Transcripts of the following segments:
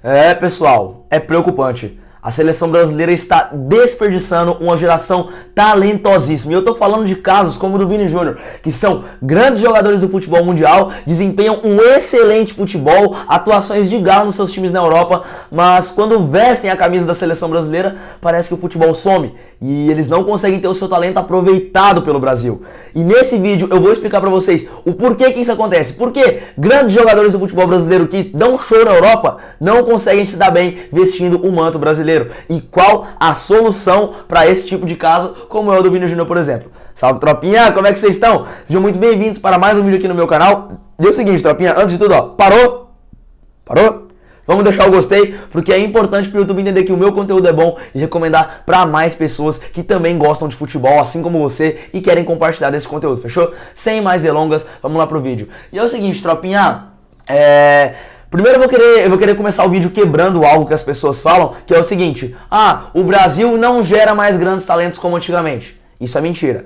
É, pessoal, é preocupante. A seleção brasileira está desperdiçando uma geração talentosíssima. E eu tô falando de casos como o do Vini Júnior, que são grandes jogadores do futebol mundial, desempenham um excelente futebol, atuações de gala nos seus times na Europa, mas quando vestem a camisa da seleção brasileira, parece que o futebol some e eles não conseguem ter o seu talento aproveitado pelo Brasil. E nesse vídeo eu vou explicar pra vocês o porquê que isso acontece. Porque grandes jogadores do futebol brasileiro que dão show na Europa não conseguem se dar bem vestindo o manto brasileiro. E qual a solução para esse tipo de caso, como é o do Vini Júnior, por exemplo. Salve, tropinha! Como é que vocês estão? Sejam muito bem-vindos para mais um vídeo aqui no meu canal. E é o seguinte, tropinha, antes de tudo, ó, parou? Parou? Vamos deixar o gostei, porque é importante para o YouTube entender que o meu conteúdo é bom e recomendar para mais pessoas que também gostam de futebol, assim como você, e querem compartilhar desse conteúdo, fechou? Sem mais delongas, vamos lá pro vídeo. E é o seguinte, tropinha, primeiro eu vou querer começar o vídeo quebrando algo que as pessoas falam, que é o seguinte: o Brasil não gera mais grandes talentos como antigamente. Isso é mentira.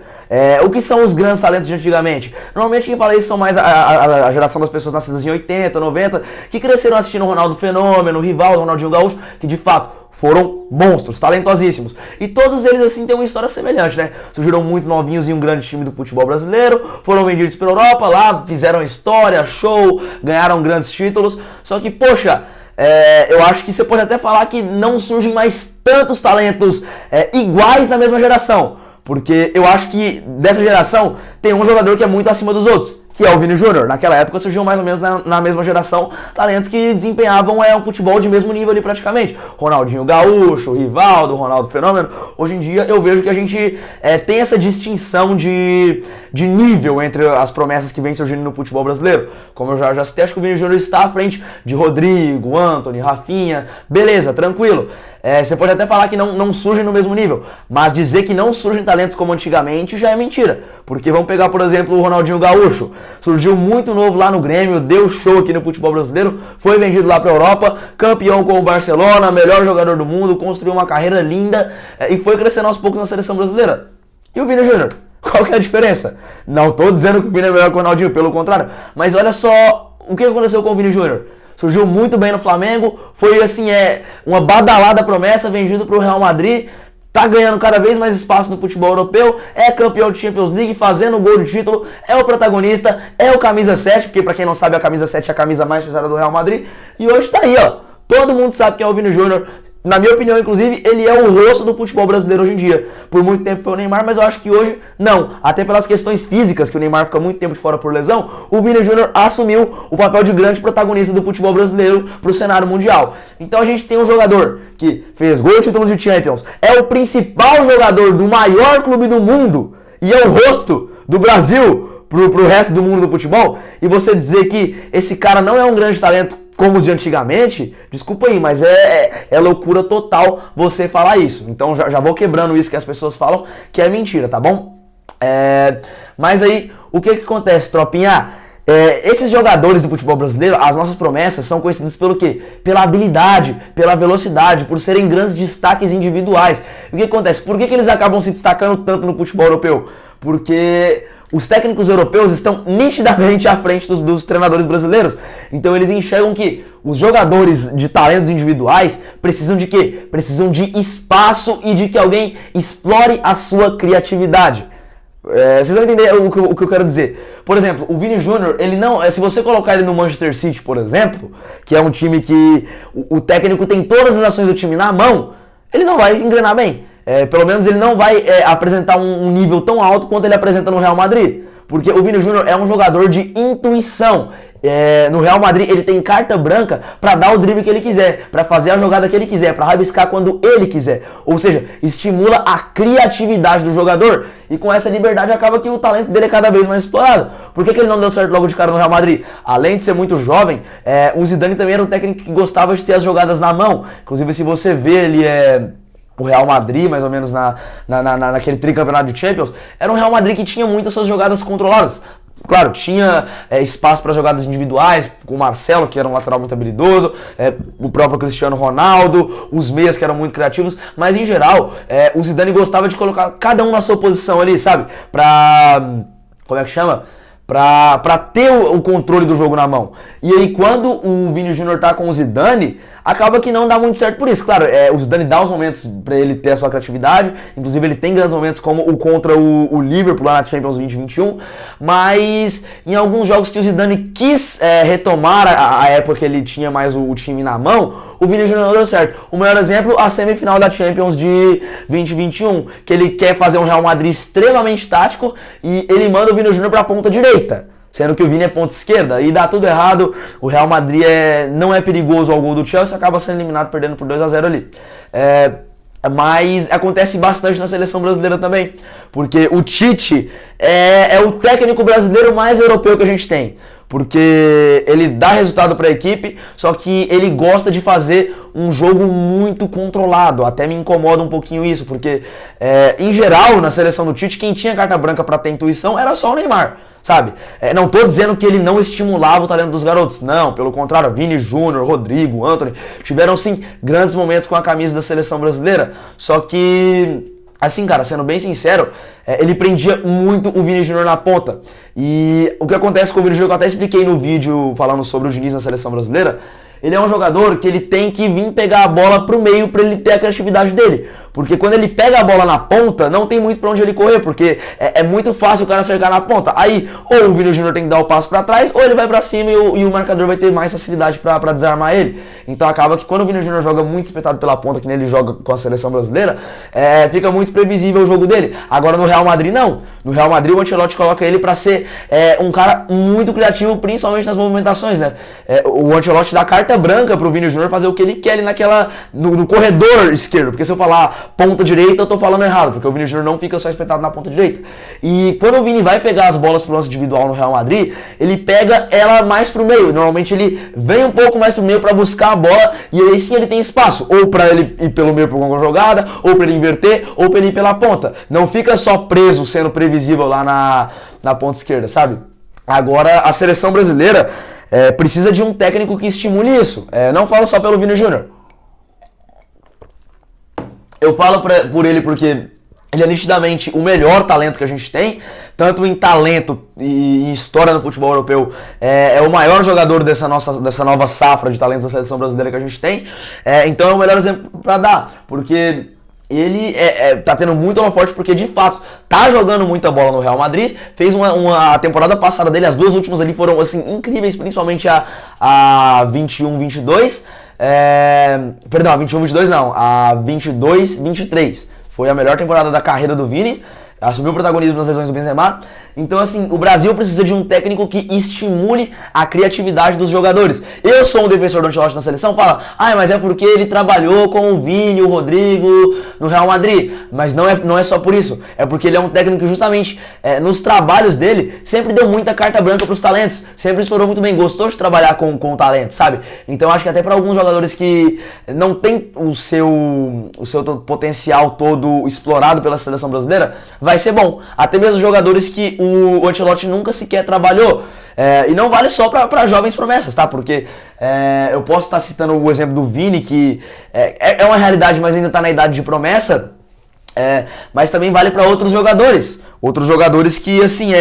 O que são os grandes talentos de antigamente? Normalmente quem fala isso são mais a geração das pessoas nascidas em 80, 90, que cresceram assistindo o Ronaldo Fenômeno, o Rivaldo, o Ronaldinho Gaúcho, que de fato foram monstros, talentosíssimos. E todos eles, assim, têm uma história semelhante, né? Surgiram muito novinhos em um grande time do futebol brasileiro, foram vendidos pela Europa, lá fizeram história, show, ganharam grandes títulos. Só que, poxa, eu acho que você pode até falar que não surgem mais tantos talentos iguais na mesma geração. Porque eu acho que dessa geração tem um jogador que é muito acima dos outros, que é o Vini Júnior. Naquela época surgiu mais ou menos na mesma geração talentos que desempenhavam um futebol de mesmo nível ali praticamente. Ronaldinho Gaúcho, Rivaldo, Ronaldo Fenômeno. Hoje em dia eu vejo que a gente tem essa distinção de nível entre as promessas que vem surgindo no futebol brasileiro. Como eu já citei, acho que o Vini Júnior está à frente de Rodrigo, Antony, Rafinha. Beleza, tranquilo. Você pode até falar que não surgem no mesmo nível, mas dizer que não surgem talentos como antigamente já é mentira. Porque vamos pegar, por exemplo, o Ronaldinho Gaúcho. Surgiu muito novo lá no Grêmio, deu show aqui no futebol brasileiro, foi vendido lá para a Europa, campeão com o Barcelona, melhor jogador do mundo, construiu uma carreira linda e foi crescendo aos poucos na seleção brasileira. E o Vini Júnior? Qual que é a diferença? Não estou dizendo que o Vini é melhor que o Ronaldinho, pelo contrário, mas olha só o que aconteceu com o Vini Júnior. Surgiu muito bem no Flamengo, foi assim, uma badalada promessa, vendido para o Real Madrid, tá ganhando cada vez mais espaço no futebol europeu, é campeão de Champions League, fazendo gol de título, é o protagonista, é o camisa 7, porque para quem não sabe a camisa 7 é a camisa mais pesada do Real Madrid, e hoje tá aí, ó, todo mundo sabe quem é o Vini Júnior. Na minha opinião, inclusive, ele é o rosto do futebol brasileiro hoje em dia. Por muito tempo foi o Neymar, mas eu acho que hoje não. Até pelas questões físicas, que o Neymar fica muito tempo de fora por lesão, o Vini Júnior assumiu o papel de grande protagonista do futebol brasileiro para o cenário mundial. Então a gente tem um jogador que fez gol de título de Champions, é o principal jogador do maior clube do mundo e é o rosto do Brasil pro resto do mundo do futebol, e você dizer que esse cara não é um grande talento como os de antigamente, desculpa aí, mas é loucura total você falar isso. Então já vou quebrando isso que as pessoas falam, que é mentira, tá bom? Mas aí, o que acontece, tropinha? Esses jogadores do futebol brasileiro, as nossas promessas, são conhecidas pelo quê? Pela habilidade, pela velocidade, por serem grandes destaques individuais. E o que acontece? Por que eles acabam se destacando tanto no futebol europeu? Porque os técnicos europeus estão nitidamente à frente dos treinadores brasileiros. Então eles enxergam que os jogadores de talentos individuais precisam de quê? Precisam de espaço e de que alguém explore a sua criatividade. Vocês vão entender o que eu quero dizer. Por exemplo, o Vini Júnior, ele não, se você colocar ele no Manchester City, por exemplo, que é um time que o técnico tem todas as ações do time na mão, ele não vai engrenar bem. Pelo menos ele não vai apresentar um nível tão alto quanto ele apresenta no Real Madrid. Porque o Vini Júnior é um jogador de intuição. No Real Madrid ele tem carta branca para dar o drible que ele quiser, para fazer a jogada que ele quiser, para rabiscar quando ele quiser. Ou seja, estimula a criatividade do jogador e com essa liberdade acaba que o talento dele é cada vez mais explorado. Por que ele não deu certo logo de cara no Real Madrid? Além de ser muito jovem, o Zidane também era um técnico que gostava de ter as jogadas na mão. Inclusive, se você vê o Real Madrid, mais ou menos naquele tricampeonato de Champions, era um Real Madrid que tinha muitas suas jogadas controladas. Claro, tinha espaço para jogadas individuais, com o Marcelo, que era um lateral muito habilidoso, o próprio Cristiano Ronaldo, os meias que eram muito criativos, mas em geral, o Zidane gostava de colocar cada um na sua posição ali, sabe? Como é que chama? Pra ter o controle do jogo na mão. E aí quando o Vini Júnior tá com o Zidane, acaba que não dá muito certo por isso. Claro, o Zidane dá os momentos pra ele ter a sua criatividade, inclusive ele tem grandes momentos como o contra o Liverpool lá na Champions 2021, mas em alguns jogos que o Zidane quis retomar a época que ele tinha mais o time na mão, o Vini Júnior não deu certo. O maior exemplo, a semifinal da Champions de 2021, que ele quer fazer um Real Madrid extremamente tático e ele manda o Vini Júnior pra ponta direita, sendo que o Vini é ponta esquerda, e dá tudo errado. O Real Madrid não é perigoso ao gol do Chelsea, acaba sendo eliminado perdendo por 2-0 ali. Mas acontece bastante na seleção brasileira também, porque o Tite é o técnico brasileiro mais europeu que a gente tem, porque ele dá resultado para a equipe, só que ele gosta de fazer um jogo muito controlado. Até me incomoda um pouquinho isso, porque em geral na seleção do Tite quem tinha carta branca para ter intuição era só o Neymar, sabe? Não tô dizendo que ele não estimulava o talento dos garotos, não, pelo contrário, Vini Júnior, Rodrigo, Antony, tiveram sim grandes momentos com a camisa da seleção brasileira, só que, assim, cara, sendo bem sincero, ele prendia muito o Vini Júnior na ponta, e o que acontece com o Vini Júnior, que eu até expliquei no vídeo falando sobre o Diniz na seleção brasileira, ele é um jogador que ele tem que vir pegar a bola pro meio para ele ter a criatividade dele. Porque quando ele pega a bola na ponta, não tem muito pra onde ele correr, porque é muito fácil o cara cercar na ponta. Aí, ou o Vini Júnior tem que dar o passo pra trás, ou ele vai pra cima e o marcador vai ter mais facilidade pra desarmar ele. Então acaba que quando o Vini Júnior joga muito espetado pela ponta, que nem ele joga com a seleção brasileira, fica muito previsível o jogo dele. Agora no Real Madrid não. No Real Madrid o Ancelotti coloca ele pra ser um cara muito criativo, principalmente nas movimentações, né? O Ancelotti dá carta branca pro Vini Júnior fazer o que ele quer ali no corredor esquerdo. Porque se eu falar ponta direita, eu tô falando errado, porque o Vini Júnior não fica só espetado na ponta direita. E quando o Vini vai pegar as bolas pro lance individual no Real Madrid, ele pega ela mais pro meio. Normalmente ele vem um pouco mais pro meio pra buscar a bola, e aí sim ele tem espaço, ou pra ele ir pelo meio pra alguma jogada, ou pra ele inverter, ou pra ele ir pela ponta. Não fica só preso, sendo previsível lá na ponta esquerda, sabe? Agora, a seleção brasileira precisa de um técnico que estimule isso. Não falo só pelo Vini Júnior. Eu falo por ele porque ele é nitidamente o melhor talento que a gente tem, tanto em talento e história no futebol europeu. É o maior jogador dessa nova safra de talentos da seleção brasileira que a gente tem. Então é o melhor exemplo pra dar, porque ele tá tendo muito holofote porque de fato tá jogando muita bola no Real Madrid. Fez a temporada passada dele, as duas últimas ali foram assim incríveis, principalmente a 21-22. Perdão, a 21-22 não, a 22-23 foi a melhor temporada da carreira do Vini, assumiu o protagonismo nas lesões do Benzema. Então assim, o Brasil precisa de um técnico que estimule a criatividade dos jogadores. Eu sou um defensor do Ancelotti na seleção, fala, mas é porque ele trabalhou com o Vini, o Rodrigo no Real Madrid. Mas não é só por isso, é porque ele é um técnico que justamente nos trabalhos dele sempre deu muita carta branca pros talentos, sempre explorou muito bem, gostou de trabalhar com o talento, sabe? Então acho que até para alguns jogadores que não tem o seu potencial todo explorado pela seleção brasileira, vai ser bom. Até mesmo jogadores que o Ancelotti nunca sequer trabalhou. E não vale só para jovens promessas, tá? Porque eu posso estar citando o exemplo do Vini, que é uma realidade, mas ainda está na idade de promessa. Mas também vale para outros jogadores. Outros jogadores que, assim,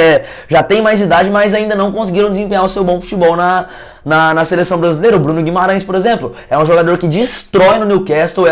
já tem mais idade, mas ainda não conseguiram desempenhar o seu bom futebol na seleção brasileira. O Bruno Guimarães, por exemplo, é um jogador que destrói no Newcastle.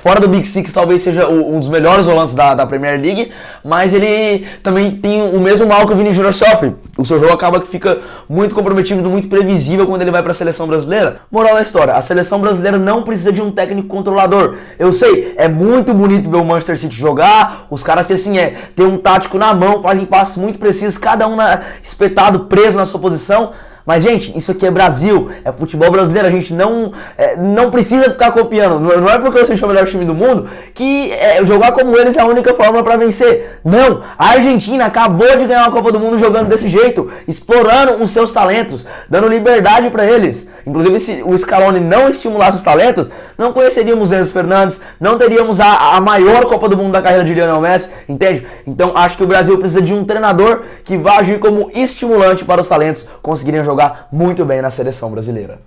Fora do Big Six, talvez seja um dos melhores volantes da Premier League, mas ele também tem o mesmo mal que o Vini Júnior sofre. O seu jogo acaba que fica muito comprometido, muito previsível quando ele vai para a seleção brasileira. Moral da história, a seleção brasileira não precisa de um técnico controlador. Eu sei, é muito bonito ver o Manchester City jogar, os caras que assim, tem um tático na mão, fazem passes muito precisos, cada um espetado, preso na sua posição. Mas, gente, isso aqui é Brasil, é futebol brasileiro, a gente não precisa ficar copiando. Não é porque eu seja o melhor time do mundo que jogar como eles é a única forma para vencer. Não, a Argentina acabou de ganhar uma Copa do Mundo jogando desse jeito, explorando os seus talentos, dando liberdade para eles. Inclusive, se o Scaloni não estimulasse os talentos, não conheceríamos Enzo Fernandes, não teríamos a maior Copa do Mundo da carreira de Lionel Messi, entende? Então, acho que o Brasil precisa de um treinador que vá agir como estimulante para os talentos conseguirem jogar muito bem na seleção brasileira.